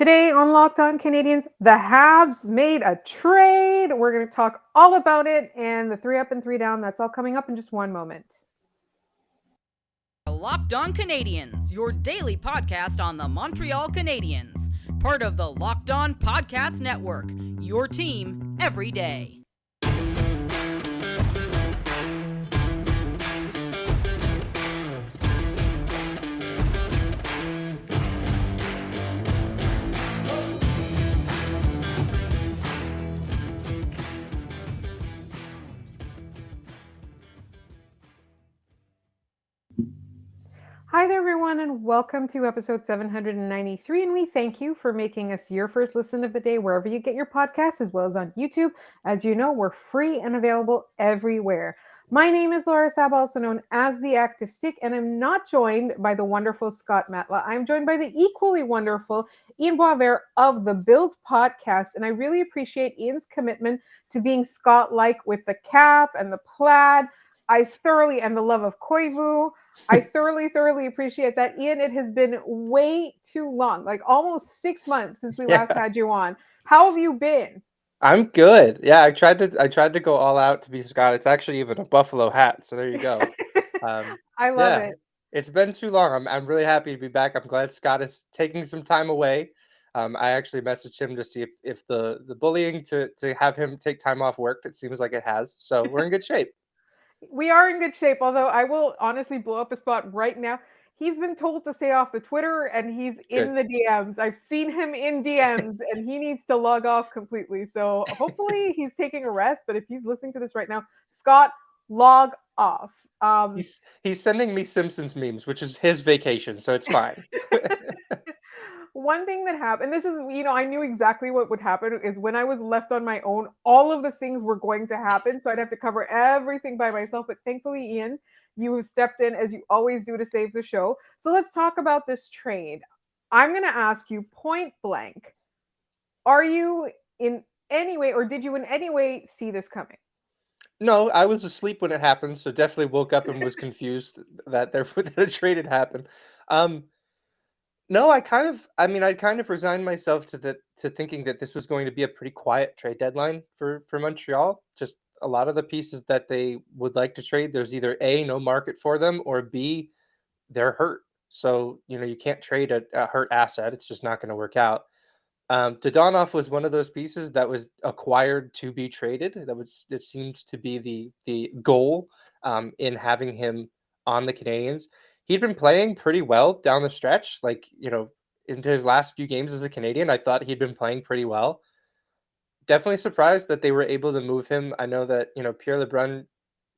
Today on Locked On Canadiens, the Habs made a trade. We're going to talk all about it and the 3 up and 3 down. That's all coming up in just one moment. Locked On Canadiens, your daily podcast on the Montreal Canadiens. Part of the Locked On Podcast Network, your team every day. Hi there, everyone, and welcome to episode 793. And we thank you for making us your first listen of the day wherever you get your podcasts, as well as on YouTube. As you know, we're free and available everywhere. My name is Laura Sab, also known as the Active Stick, and I'm not joined by the wonderful Scott Matla. I'm joined by the equally wonderful Ian Boisvert of the Build podcast, and I really appreciate Ian's commitment to being Scott-like with the cap and the plaid. And the love of Koivu. I thoroughly appreciate that. Ian, it has been way too long, like almost 6 months since we last had you on. How have you been? I'm good. Yeah, I tried to go all out to be Scott. It's actually even a buffalo hat, so there you go. I love it. It's been too long. I'm really happy to be back. I'm glad Scott is taking some time away. I actually messaged him to see if the bullying to have him take time off worked. It seems like it has. So we're in good shape. We are in good shape, although I will honestly blow up a spot right now. He's been told to stay off the Twitter and he's in the DMs. I've seen him in DMs and he needs to log off completely. So hopefully he's taking a rest. But if he's listening to this right now, Scott, log off. He's sending me Simpsons memes, which is his vacation, so it's fine. One thing that happened, and this is, I knew exactly what would happen, is when I was left on my own, all of the things were going to happen. So I'd have to cover everything by myself. But thankfully, Ian, you have stepped in as you always do to save the show. So let's talk about this trade. I'm going to ask you point blank, are you in any way, or did you in any way see this coming? No, I was asleep when it happened, so definitely woke up and was confused that a trade had happened. No, I'd kind of resigned myself to thinking that this was going to be a pretty quiet trade deadline for Montreal. Just a lot of the pieces that they would like to trade, there's either A, no market for them, or B, they're hurt. So, you can't trade a hurt asset. It's just not going to work out. Dadonov was one of those pieces that was acquired to be traded. It seemed to be the goal in having him on the Canadiens. He'd been playing pretty well down the stretch, into his last few games as a Canadian. I thought he'd been playing pretty well. Definitely surprised that they were able to move him. I know that, Pierre LeBrun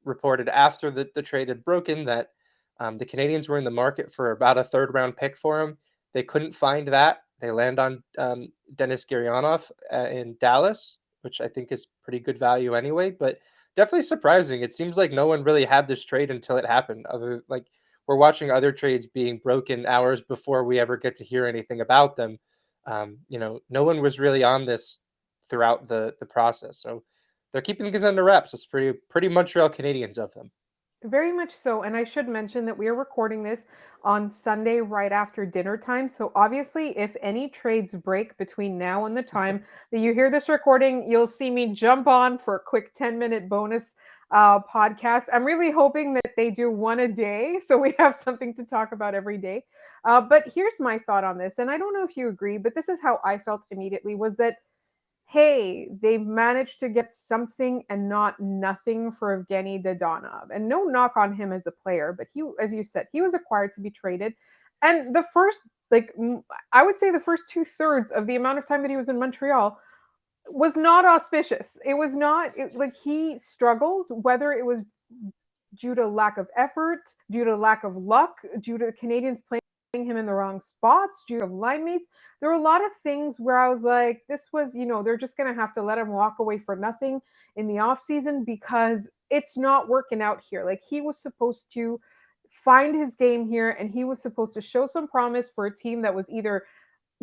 reported after the trade had broken that the Canadiens were in the market for about a third-round pick for him. They couldn't find that. They land on Denis Gurianov in Dallas, which I think is pretty good value anyway, but definitely surprising. It seems like no one really had this trade until it happened. We're watching other trades being broken hours before we ever get to hear anything about them. No one was really on this throughout the process. So they're keeping things under wraps. It's pretty Montreal Canadiens of them. Very much so. And I should mention that we are recording this on Sunday right after dinner time. So obviously, if any trades break between now and the time that you hear this recording, you'll see me jump on for a quick 10-minute bonus podcast. I'm really hoping that they do one a day so we have something to talk about every day. But here's my thought on this. And I don't know if you agree, but this is how I felt immediately, was that hey, they've managed to get something and not nothing for Evgenii Dadonov. And no knock on him as a player, but he, as you said, he was acquired to be traded. And the first, I would say the first 2/3 of the amount of time that he was in Montreal was not auspicious. It was not, he struggled, whether it was due to lack of effort, due to lack of luck, due to the Canadiens playing him in the wrong spots, due to line mates. There were a lot of things where I was like, this was, they're just going to have to let him walk away for nothing in the offseason because it's not working out here. Like, he was supposed to find his game here and he was supposed to show some promise for a team that was either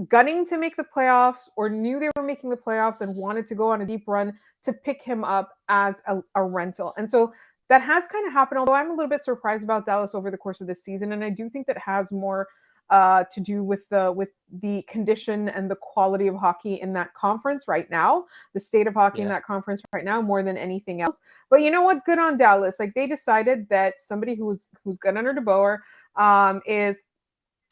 gunning to make the playoffs or knew they were making the playoffs and wanted to go on a deep run to pick him up as a rental. And so that has kind of happened, although I'm a little bit surprised about Dallas over the course of this season. And I do think that has more to do with the condition and the quality of hockey in that conference right now, the state of hockey in Yeah. that conference right now, more than anything else. But you know what? Good on Dallas. Like, they decided that somebody who's good under DeBoer is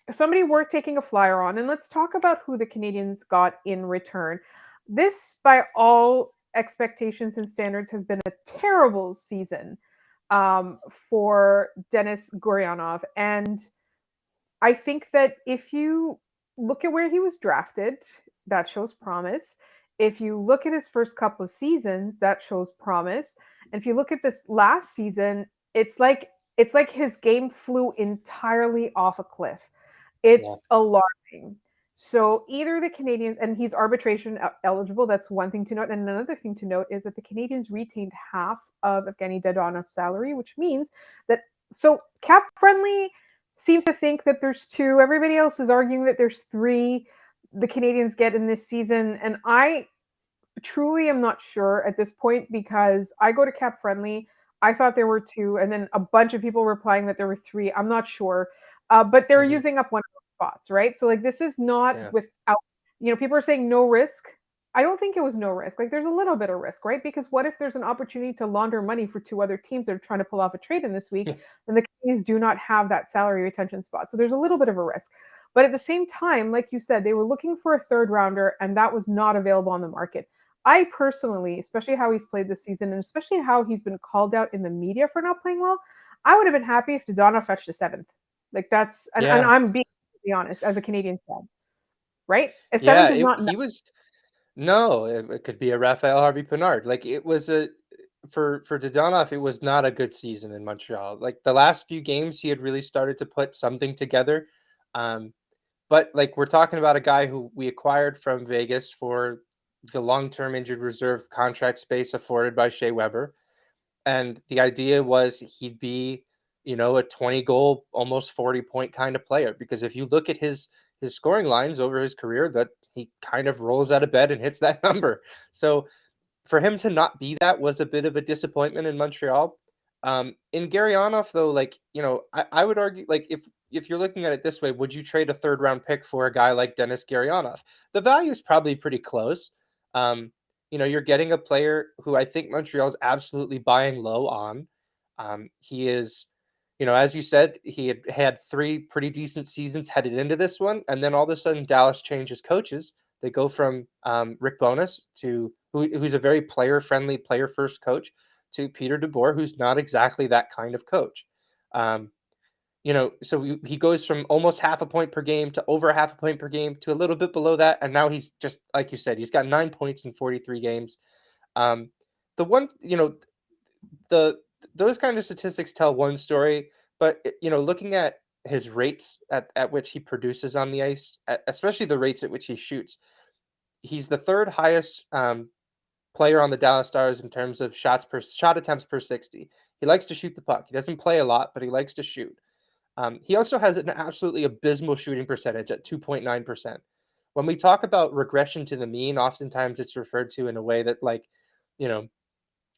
somebody worth taking a flyer on. And let's talk about who the Canadiens got in return. This, by all expectations and standards, has been a terrible season for Denis Gurianov. And I think that if you look at where he was drafted, that shows promise. If you look at his first couple of seasons, that shows promise. And if you look at this last season, it's like his game flew entirely off a cliff. Yeah. It's alarming. So either the Canadiens, and he's arbitration eligible, that's one thing to note. And another thing to note is that the Canadiens retained half of Evgenii Dadonov's salary, which means that, so cap friendly seems to think that there's two. Everybody else is arguing that there's three the Canadiens get in this season. And I truly am not sure at this point, because I go to cap friendly. I thought there were two, and then a bunch of people replying that there were three. I'm not sure. But they're Mhm. using up one of those spots, right? So like, this is not Yeah. without, people are saying no risk. I don't think it was no risk. Like, there's a little bit of risk, right? Because what if there's an opportunity to launder money for two other teams that are trying to pull off a trade in this week, and the Canadiens do not have that salary retention spot? So there's a little bit of a risk. But at the same time, like you said, they were looking for a third rounder, and that was not available on the market. I personally, especially how he's played this season, and especially how he's been called out in the media for not playing well, I would have been happy if Dadonov fetched a seventh. Like, that's, and Yeah. I'm being honest as a Canadian fan, right? A Yeah. seventh is not He was no. It could be a Raphael Harvey Pinard. Like, it was a for Dadonov. It was not a good season in Montreal. Like, the last few games, he had really started to put something together. Um, but like, we're talking about a guy who we acquired from Vegas for the long-term injured reserve contract space afforded by Shea Weber. And the idea was he'd be, a 20 goal, almost 40-point kind of player. Because if you look at his scoring lines over his career, that he kind of rolls out of bed and hits that number. So for him to not be that was a bit of a disappointment in Montreal. In Gurianov, though, like, I would argue, like, if you're looking at it this way, would you trade a third round pick for a guy like Denis Gurianov? The value is probably pretty close. You're getting a player who I think Montreal's absolutely buying low on. He is, as you said, he had three pretty decent seasons headed into this one, and then all of a sudden Dallas changes coaches. They go from Rick Bowness to who's a very player-friendly, player-first coach, to Peter DeBoer, who's not exactly that kind of coach. Um, so he goes from almost half a point per game to over half a point per game to a little bit below that, and now he's just, like you said, he's got 9 points in 43 games. Um, the one, the those kind of statistics tell one story, but looking at his rates at which he produces on the ice, especially the rates at which he shoots, he's the third highest player on the Dallas Stars in terms of shot attempts per 60. He likes to shoot the puck. He doesn't play a lot, but he likes to shoot. He also has an absolutely abysmal shooting percentage at 2.9%. When we talk about regression to the mean, oftentimes it's referred to in a way that, like, you know,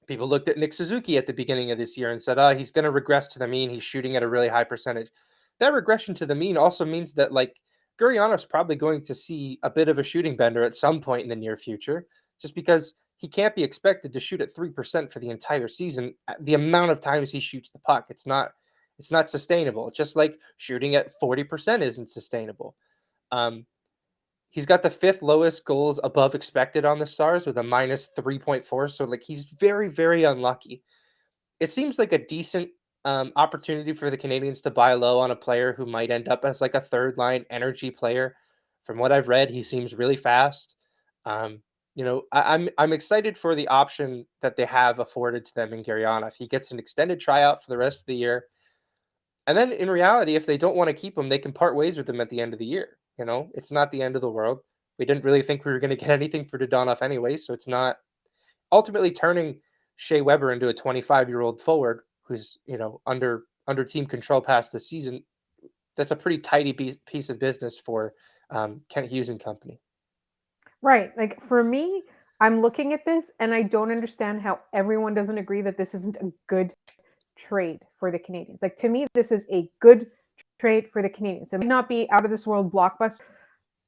people looked at Nick Suzuki at the beginning of this year and said, "Oh, he's going to regress to the mean. He's shooting at a really high percentage." That regression to the mean also means that, like, Gurianov's probably going to see a bit of a shooting bender at some point in the near future, just because he can't be expected to shoot at 3% for the entire season. The amount of times he shoots the puck, it's not sustainable. Just like shooting at 40% isn't sustainable. Um, He's got the fifth lowest goals above expected on the Stars with a minus 3.4. So, like, he's very, very unlucky. It seems like a decent opportunity for the Canadians to buy low on a player who might end up as like a third line energy player. From what I've read, he seems really fast. I'm excited for the option that they have afforded to them in Gurianov. He gets an extended tryout for the rest of the year. And then in reality, if they don't want to keep him, they can part ways with him at the end of the year. It's not the end of the world. We didn't really think we were going to get anything for Dadonov anyway, so it's not ultimately turning Shea Weber into a 25-year-old forward who's, under team control past the season. That's a pretty tidy piece of business for Kent Hughes and company. Right. Like, for me, I'm looking at this and I don't understand how everyone doesn't agree that this isn't a good trade for the Canadiens. Like, to me, this is a good trade for the Canadiens. It may not be out of this world blockbuster.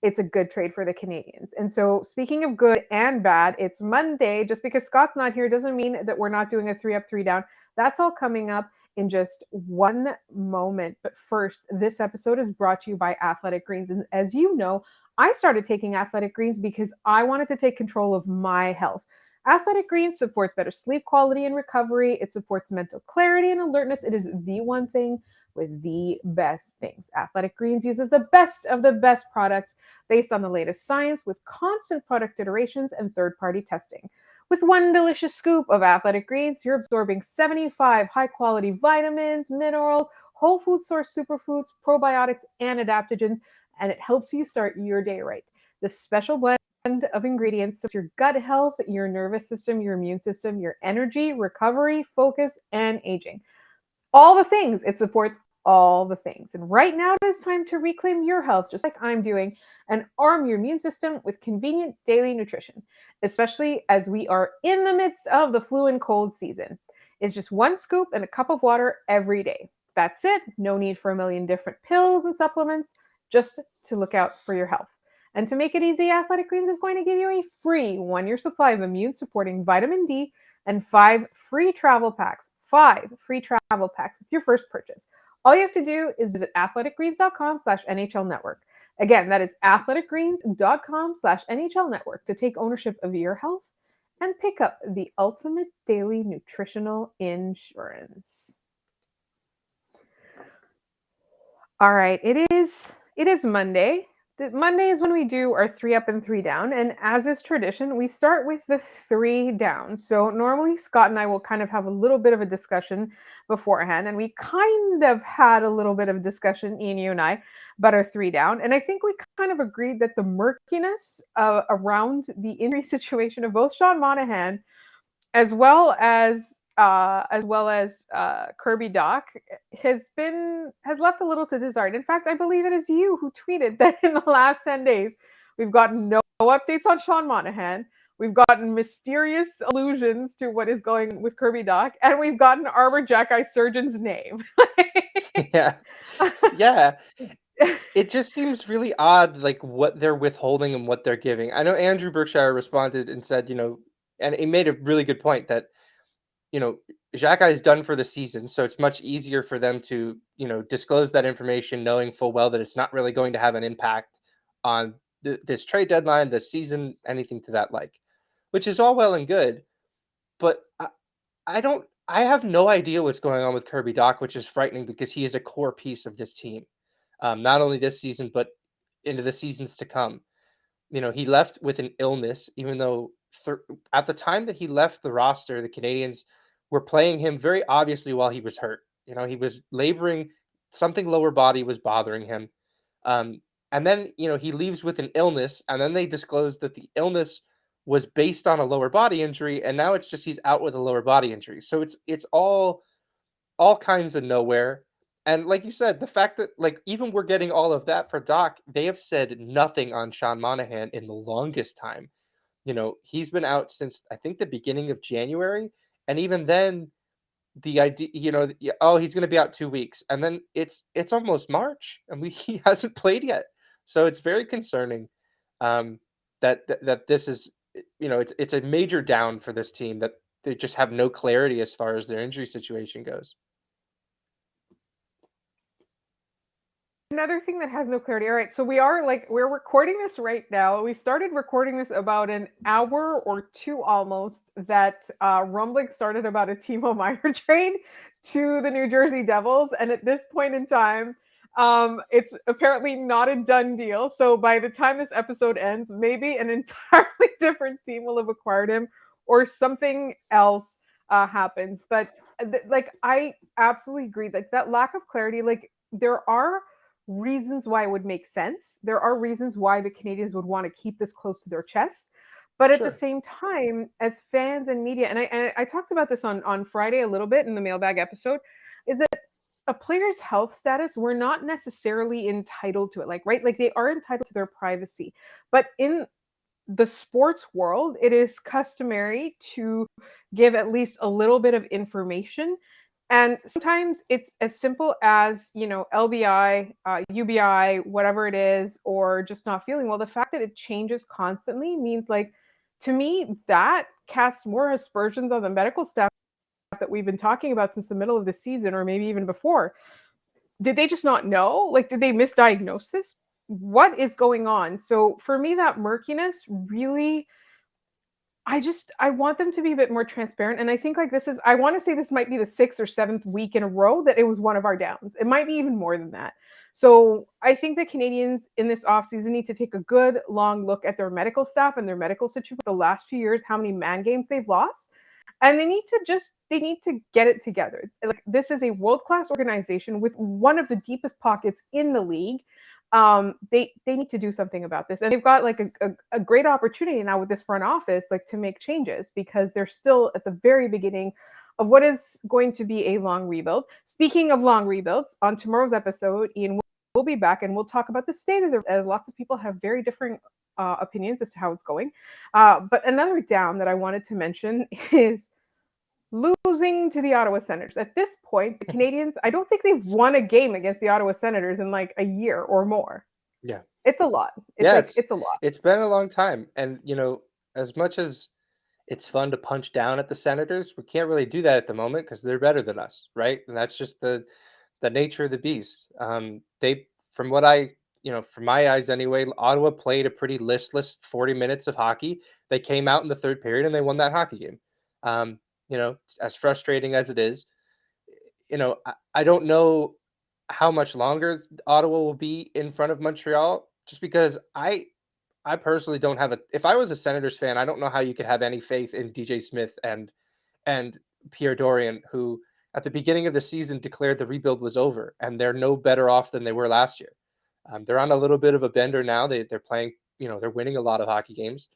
It's a good trade for the Canadiens. And so, speaking of good and bad, it's Monday. Just because Scott's not here doesn't mean that we're not doing a 3-up, 3-down. That's all coming up in just one moment. But first, this episode is brought to you by Athletic Greens. And as you know, I started taking Athletic Greens because I wanted to take control of my health. Athletic Greens supports better sleep quality and recovery. It supports mental clarity and alertness. It is the one thing with the best things. Athletic Greens uses the best of the best products based on the latest science with constant product iterations and third-party testing. With one delicious scoop of Athletic Greens, you're absorbing 75 high-quality vitamins, minerals, whole food source superfoods, probiotics, and adaptogens, and it helps you start your day right. This special blend of ingredients supports your gut health, your nervous system, your immune system, your energy, recovery, focus, and aging. All the things. It supports all the things. And right now it is time to reclaim your health, just like I'm doing, and arm your immune system with convenient daily nutrition, especially as we are in the midst of the flu and cold season. It's just one scoop and a cup of water every day. That's it. No need for a million different pills and supplements, just to look out for your health. And to make it easy, Athletic Greens is going to give you a free 1-year supply of immune-supporting vitamin D and 5 free travel packs. 5 free travel packs with your first purchase. All you have to do is visit athleticgreens.com/NHL Network. Again, that is athleticgreens.com/NHL Network to take ownership of your health and pick up the ultimate daily nutritional insurance. All right, it is Monday. Monday is when we do our 3-up and 3-down, and as is tradition, we start with the 3-down. So normally Scott and I will kind of have a little bit of a discussion beforehand, and we kind of had a little bit of discussion, Ian, you and I, about our 3-down, and I think we kind of agreed that the murkiness around the injury situation of both Sean Monahan as well as Kirby Dach has left a little to desire. In fact, I believe it is you who tweeted that in the last 10 days, we've gotten no updates on Sean Monahan. We've gotten mysterious allusions to what is going with Kirby Dach, and we've gotten Armor Jackeye Surgeon's name. Yeah. Yeah. It just seems really odd, like what they're withholding and what they're giving. I know Andrew Berkshire responded and said, and he made a really good point that, Xhekaj is done for the season, so it's much easier for them to, disclose that information, knowing full well that it's not really going to have an impact on this trade deadline, this season, anything to that like, which is all well and good. But I have no idea what's going on with Kirby Dach, which is frightening because he is a core piece of this team, not only this season, but into the seasons to come. He left with an illness, even though at the time that he left the roster, the Canadiens were playing him very obviously while he was hurt. He was laboring, something lower body was bothering him. And then, he leaves with an illness, and then they disclosed that the illness was based on a lower body injury, and now it's just he's out with a lower body injury. So it's all kinds of nowhere. And like you said, the fact that like even we're getting all of that for Dach, they have said nothing on Sean Monahan in the longest time. He's been out since I think the beginning of January, and even then, the idea, he's going to be out 2 weeks, and then it's almost March, and he hasn't played yet. So it's very concerning that this is, it's a major down for this team that they just have no clarity as far as their injury situation goes. Another thing that has no clarity. All right, so we're recording this right now. We started recording this about an hour or two almost that rumblings started about a Timo Meier trade to the New Jersey Devils, and at this point in time, it's apparently not a done deal. So by the time this episode ends, maybe an entirely different team will have acquired him, or something else happens. But I absolutely agree. Like that lack of clarity. Like there are reasons why it would make sense. There are reasons why the Canadiens would want to keep this close to their chest. But at the same time, as fans and media, and I talked about this on Friday a little bit in the mailbag episode, is that a player's health status, we're not necessarily entitled to it. Right? Like they are entitled to their privacy. But in the sports world, it is customary to give at least a little bit of information And sometimes it's as simple as, LBI, UBI, whatever it is, or just not feeling well. The fact that it changes constantly means, like, to me, that casts more aspersions on the medical staff that we've been talking about since the middle of the season, or maybe even before. Did they just not know? Like, did they misdiagnose this? What is going on? So for me, that murkiness really, I want them to be a bit more transparent. And I think, like, I want to say this might be the sixth or seventh week in a row that it was one of our downs. It might be even more than that. So I think the Canadians in this offseason need to take a good long look at their medical staff and their medical situation the last few years, how many man games they've lost. And they need to get it together. Like, this is a world-class organization with one of the deepest pockets in the league. They need to do something about this, and they've got, like, a great opportunity now with this front office, like, to make changes, because they're still at the very beginning of what is going to be a long rebuild. Speaking of long rebuilds, on tomorrow's episode, Ian will be back, and we'll talk about the state of the, as lots of people have very different opinions as to how it's going. But another down that I wanted to mention is losing to the Ottawa Senators. At this point, the Canadians, I don't think they've won a game against the Ottawa Senators in, like, a year or more. Yeah. It's a lot. Yeah, It's a lot. it's been a long time. And as much as it's fun to punch down at the Senators, we can't really do that at the moment because they're better than us, right? And that's just the nature of the beast. They, from what from my eyes anyway, Ottawa played a pretty listless 40 minutes of hockey. They came out in the third period and they won that hockey game. Um, as frustrating as it is, I don't know how much longer Ottawa will be in front of Montreal, just because I personally don't have a. If I was a Senators fan, I don't know how you could have any faith in DJ Smith and Pierre Dorian, who at the beginning of the season declared the rebuild was over, and they're no better off than they were last year. They're on a little bit of a bender now. They're playing, they're winning a lot of hockey games.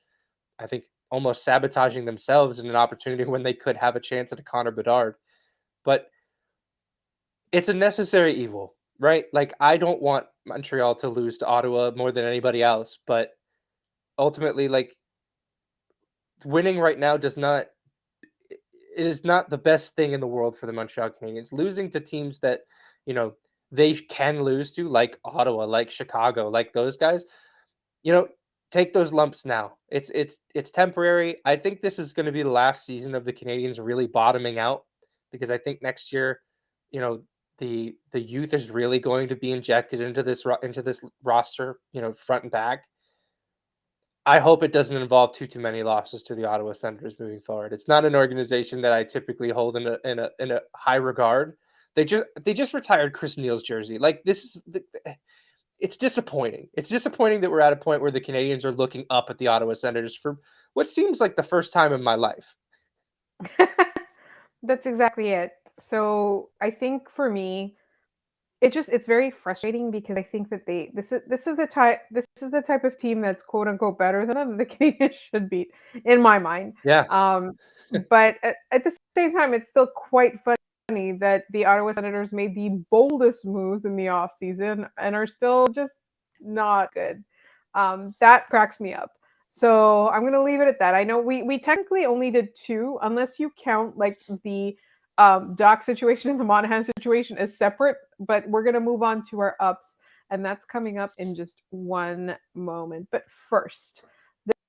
I think almost sabotaging themselves in an opportunity when they could have a chance at a Connor Bedard. But it's a necessary evil, right? Like, I don't want Montreal to lose to Ottawa more than anybody else, but ultimately, like, winning right now it is not the best thing in the world for the Montreal Canadiens. Losing to teams that, they can lose to, like Ottawa, like Chicago, like those guys, you know, take those lumps now. It's temporary. I think this is going to be the last season of the Canadiens really bottoming out, because I think next year, you know, the youth is really going to be injected into this roster, front and back. I hope it doesn't involve too many losses to the Ottawa Senators moving forward. It's not an organization that I typically hold in a high regard. They just retired Chris Neal's jersey. Like, it's disappointing. It's disappointing that we're at a point where the Canadians are looking up at the Ottawa Senators for what seems like the first time in my life. That's exactly it. So I think for me, it's very frustrating, because I think that this is the type of team that's quote unquote better than them, the Canadians should beat, in my mind. Yeah. Um, but at the same time, it's still quite funny that the Ottawa Senators made the boldest moves in the offseason and are still just not good. That cracks me up. So I'm gonna leave it at that. I know we technically only did two, unless you count, like, the Doc situation and the Monahan situation as separate, but we're going to move on to our ups, and that's coming up in just one moment. But first,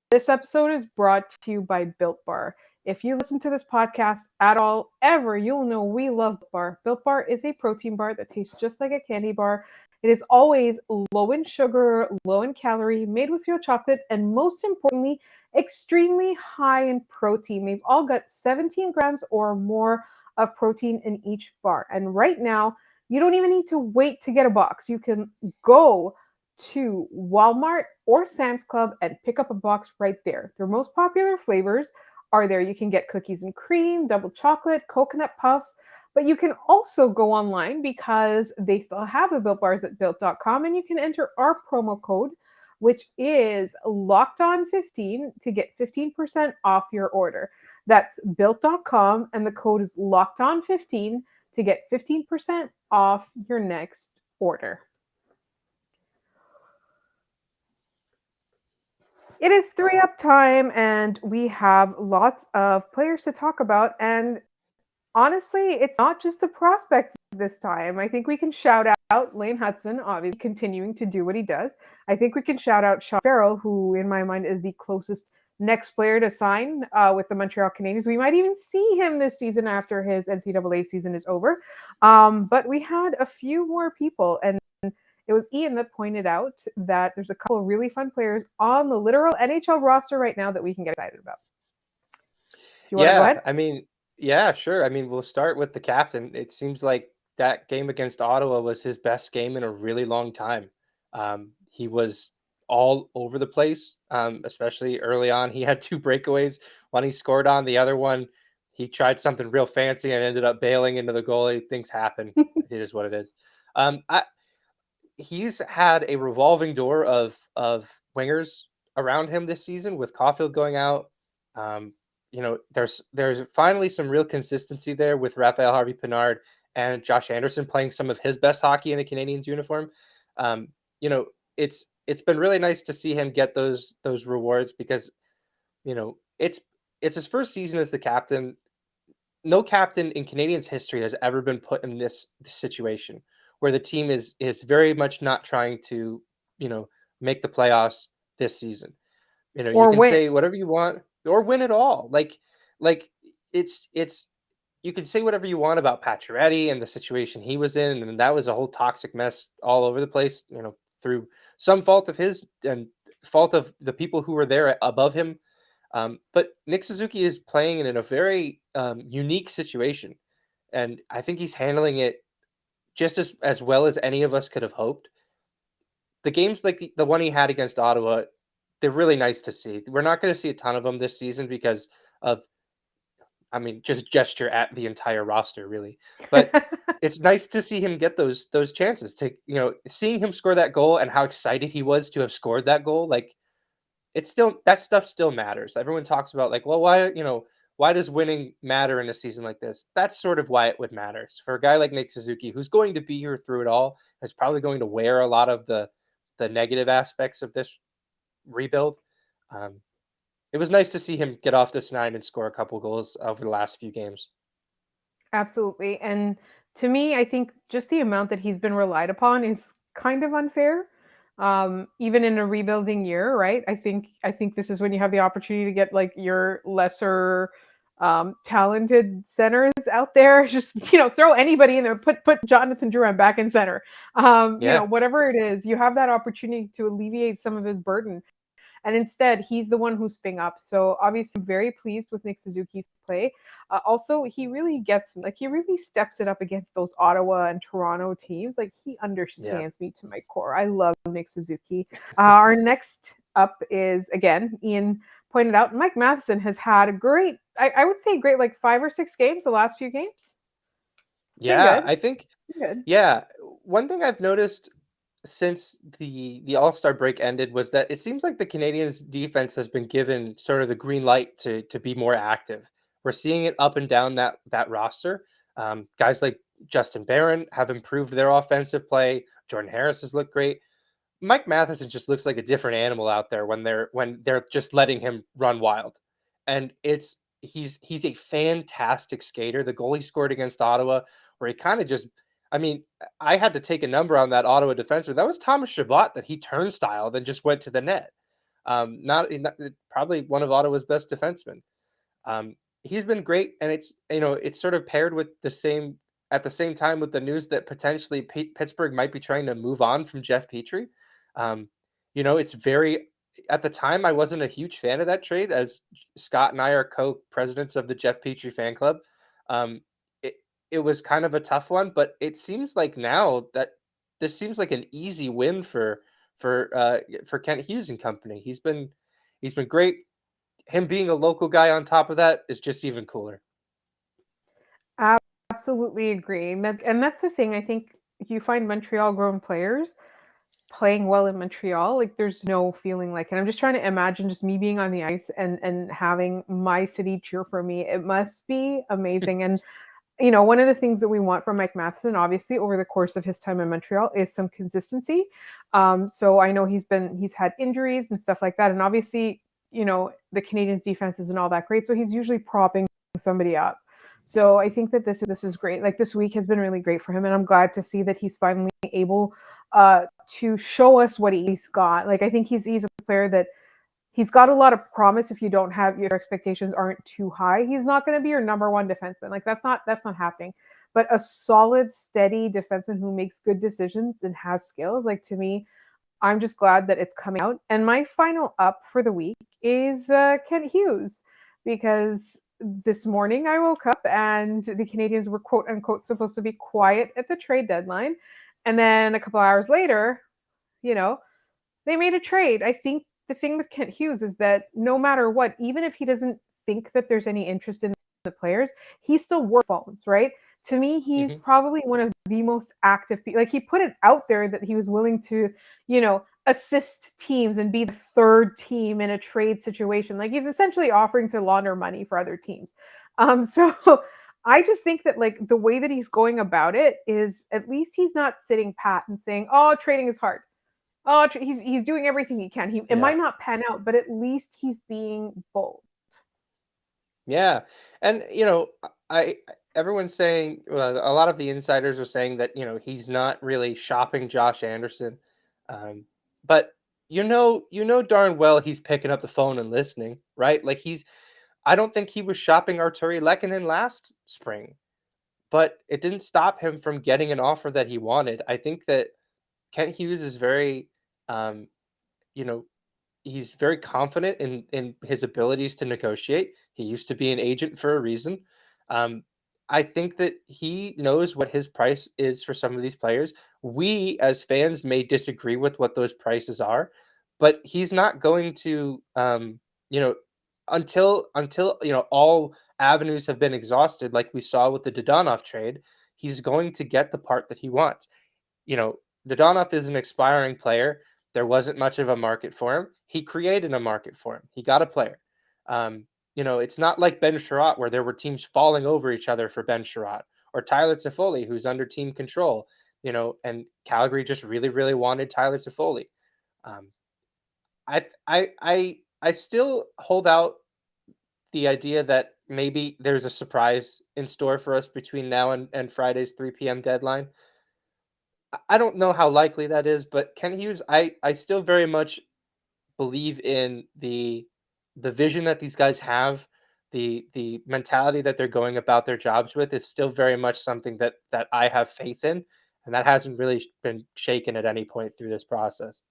this episode is brought to you by Built Bar. If you listen to this podcast at all, ever, you'll know we love Built Bar. Built Bar is a protein bar that tastes just like a candy bar. It is always low in sugar, low in calorie, made with real chocolate, and most importantly, extremely high in protein. They've all got 17 grams or more of protein in each bar. And right now, you don't even need to wait to get a box. You can go to Walmart or Sam's Club and pick up a box right there. Their most popular flavors are there. You can get cookies and cream, double chocolate, coconut puffs, but you can also go online, because they still have the Built Bars at built.com, and you can enter our promo code, which is locked on 15, to get 15% off your order. That's built.com, and the code is locked on 15 to get 15% off your next order. It is 3 up time, and we have lots of players to talk about. And honestly, it's not just the prospects this time. I think we can shout out Lane Hudson, obviously continuing to do what he does. I think we can shout out Sean Farrell, who in my mind is the closest next player to sign with the Montreal Canadiens. We might even see him this season after his NCAA season is over. But we had a few more people, and it was Ian that pointed out that there's a couple of really fun players on the literal NHL roster right now that we can get excited about. Do you want to go ahead? Yeah, I mean, yeah, sure. I mean, we'll start with the captain. It seems like that game against Ottawa was his best game in a really long time. He was all over the place, especially early on. He had two breakaways. One he scored on, the other one he tried something real fancy and ended up bailing into the goalie. Things happen. It is what it is. I He's had a revolving door of wingers around him this season with Caulfield going out. Um, there's finally some real consistency there with Raphael Harvey Pinard and Josh Anderson playing some of his best hockey in a Canadiens uniform. Um, you know, it's been really nice to see him get those rewards because it's his first season as the captain. No captain in Canadiens history has ever been put in this situation where the team is very much not trying to, you know, make the playoffs this season. You Or can win. say whatever you want or win it all. Like it's you can say whatever you want about Pacioretty and the situation he was in, and that was a whole toxic mess all over the place. Through some fault of his and fault of the people who were there above him. But Nick Suzuki is playing in a very unique situation, and I think he's handling it just as well as any of us could have hoped. The games like the one he had against Ottawa, they're really nice to see. We're not going to see a ton of them this season because of, I mean, just gesture at the entire roster, really. But it's nice to see him get those chances to, seeing him score that goal and how excited he was to have scored that goal. Like, it's still, that stuff still matters. Everyone talks about like, well, why does winning matter in a season like this? That's sort of why it would matter. So for a guy like Nick Suzuki, who's going to be here through it all, is probably going to wear a lot of the negative aspects of this rebuild. Um, it was nice to see him get off this nine and score a couple goals over the last few games. Absolutely. And to me, I think just the amount that he's been relied upon is kind of unfair. Even in a rebuilding year, right? I think this is when you have the opportunity to get like your lesser talented centers out there. Just throw anybody in there. Put Jonathan Drouin back in center. Yeah, Whatever it is, you have that opportunity to alleviate some of his burden. And instead, he's the one who's stepping up. So obviously, I'm very pleased with Nick Suzuki's play. Also, he really he really steps it up against those Ottawa and Toronto teams. Like he yeah, understands me to my core. I love Nick Suzuki. Our next up is again, Ian pointed out, Mike Matheson has had a great, I would say, great like 5 or 6 games the last few games. It's been yeah. good. I think It's been good. Yeah, one thing I've noticed since the All-Star break ended was that it seems like the Canadiens defense has been given sort of the green light to be more active. We're seeing it up and down that roster. Guys like Justin Barron have improved their offensive play. Jordan Harris has looked great. Mike Matheson just looks like a different animal out there when they're just letting him run wild. And he's a fantastic skater. The goal he scored against Ottawa, where he kind of just, I mean, I had to take a number on that Ottawa defenseman. That was Thomas Chabot that he turnstile then just went to the net. Not probably one of Ottawa's best defensemen. He's been great, and it's sort of paired with the same at the same time with the news that potentially Pittsburgh might be trying to move on from Jeff Petrie. Um, it's very at the time I wasn't a huge fan of that trade, as Scott and I are co-presidents of the Jeff Petrie fan club. Um, it it was kind of a tough one, but it seems like now that this seems like an easy win for Kent Hughes and company. He's been great. Him being a local guy on top of that is just even cooler. Absolutely agree. And that's the thing. I think you find Montreal grown players playing well in Montreal. Like there's no feeling like, and I'm just trying to imagine just me being on the ice and having my city cheer for me. It must be amazing. And one of the things that we want from Mike Matheson, obviously, over the course of his time in Montreal, is some consistency. So I know he's had injuries and stuff like that, and obviously, the Canadiens' defense isn't all that great, so he's usually propping somebody up. So I think that this is great. Like this week has been really great for him, and I'm glad to see that he's finally able to show us what he's got. Like I think he's a player that he's got a lot of promise. If you don't have your expectations aren't too high, he's not going to be your number one defenseman. Like that's not happening. But a solid, steady defenseman who makes good decisions and has skills, like to me, I'm just glad that it's coming out. And my final up for the week is Kent Hughes, because this morning I woke up and the Canadiens were quote unquote supposed to be quiet at the trade deadline. And then a couple hours later, you know, they made a trade. I think the thing with Kent Hughes is that no matter what, even if he doesn't think that there's any interest in the players, he still works phones, right? To me, he's Hmm. probably one of the most active people. Like he put it out there that he was willing to, assist teams and be the third team in a trade situation. Like he's essentially offering to launder money for other teams. So I just think that like the way that he's going about it is at least he's not sitting pat and saying, "Oh, trading is hard." Oh, he's doing everything he can. It Yeah. might not pan out, but at least he's being bold. Yeah. And I everyone's saying, well, a lot of the insiders are saying that, he's not really shopping Josh Anderson. Um, but you know darn well he's picking up the phone and listening, right? Like I don't think he was shopping Arturi Lehkonen last spring, but it didn't stop him from getting an offer that he wanted. I think that Kent Hughes is very um, you know, he's very confident in his abilities to negotiate. He used to be an agent for a reason. Um, I think that he knows what his price is for some of these players. We as fans may disagree with what those prices are, but he's not going to, you know, until all avenues have been exhausted, like we saw with the Dadonov trade. He's going to get the part that he wants. you know, Dadonov is an expiring player. There wasn't much of a market for him. He created a market for him. He got a player. It's not like Ben Sherratt where there were teams falling over each other for Ben Sherratt or Tyler Toffoli, who's under team control. And Calgary just really, really wanted Tyler Toffoli. Um, I still hold out the idea that maybe there's a surprise in store for us between now and Friday's 3 p.m. deadline. I don't know how likely that is, but Ken Hughes, I still very much believe in the vision that these guys have, the mentality that they're going about their jobs with is still very much something that I have faith in, and that hasn't really been shaken at any point through this process.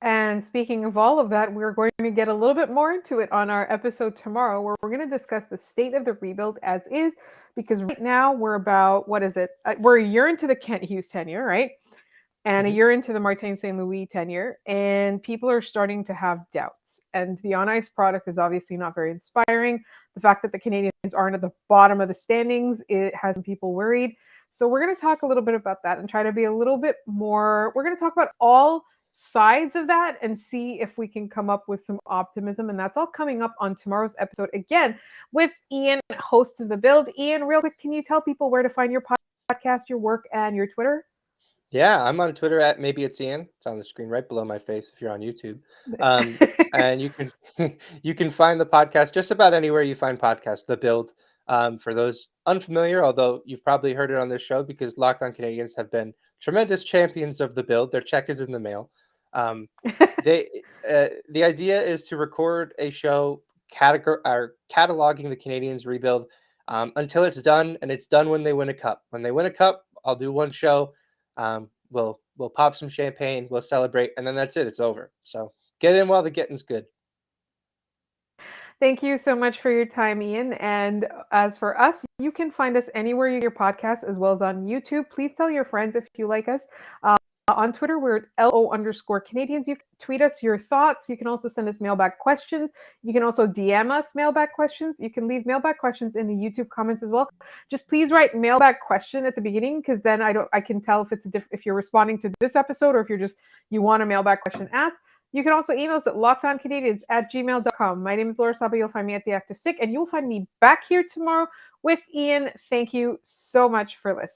And speaking of all of that, we're going to get a little bit more into it on our episode tomorrow, where we're going to discuss the state of the rebuild as is, because right now we're about, what is it? We're a year into the Kent Hughes tenure, right? And a Mhm. year into the Martin St. Louis tenure, and people are starting to have doubts. And the on ice product is obviously not very inspiring. The fact that the Canadiens aren't at the bottom of the standings, it has people worried. So we're going to talk a little bit about that and try to be a little bit more. We're going to talk about all sides of that and see if we can come up with some optimism. And that's all coming up on tomorrow's episode again with Ian, host of The Build. Ian, real quick, can you tell people where to find your podcast, your work, and your Twitter? Yeah, I'm on Twitter at maybe it's Ian. It's on the screen right below my face if you're on YouTube. And you can you can find the podcast just about anywhere you find podcasts. The Build. For those unfamiliar, although you've probably heard it on this show because Locked On Canadians have been tremendous champions of the Build. Their check is in the mail. Um, they the idea is to record a show cataloging the Canadians rebuild until it's done, and it's done when they win a cup. When they win a cup, I'll do one show. We'll pop some champagne, we'll celebrate, and then that's it. It's over. So get in while the getting's good. Thank you so much for your time, Ian. And as for us, you can find us anywhere you get your podcasts as well as on YouTube. Please tell your friends if you like us. On Twitter, we're at LO_Canadians. You can tweet us your thoughts. You can also send us mailbag questions. You can also DM us mailbag questions. You can leave mailbag questions in the YouTube comments as well. Just please write mailbag question at the beginning, because then I can tell if it's if you're responding to this episode or if you want a mailbag question asked. You can also email us at lockedoncanadians@gmail.com. My name is Laura Saba. You'll find me at The Active Stick, and you'll find me back here tomorrow with Ian. Thank you so much for listening.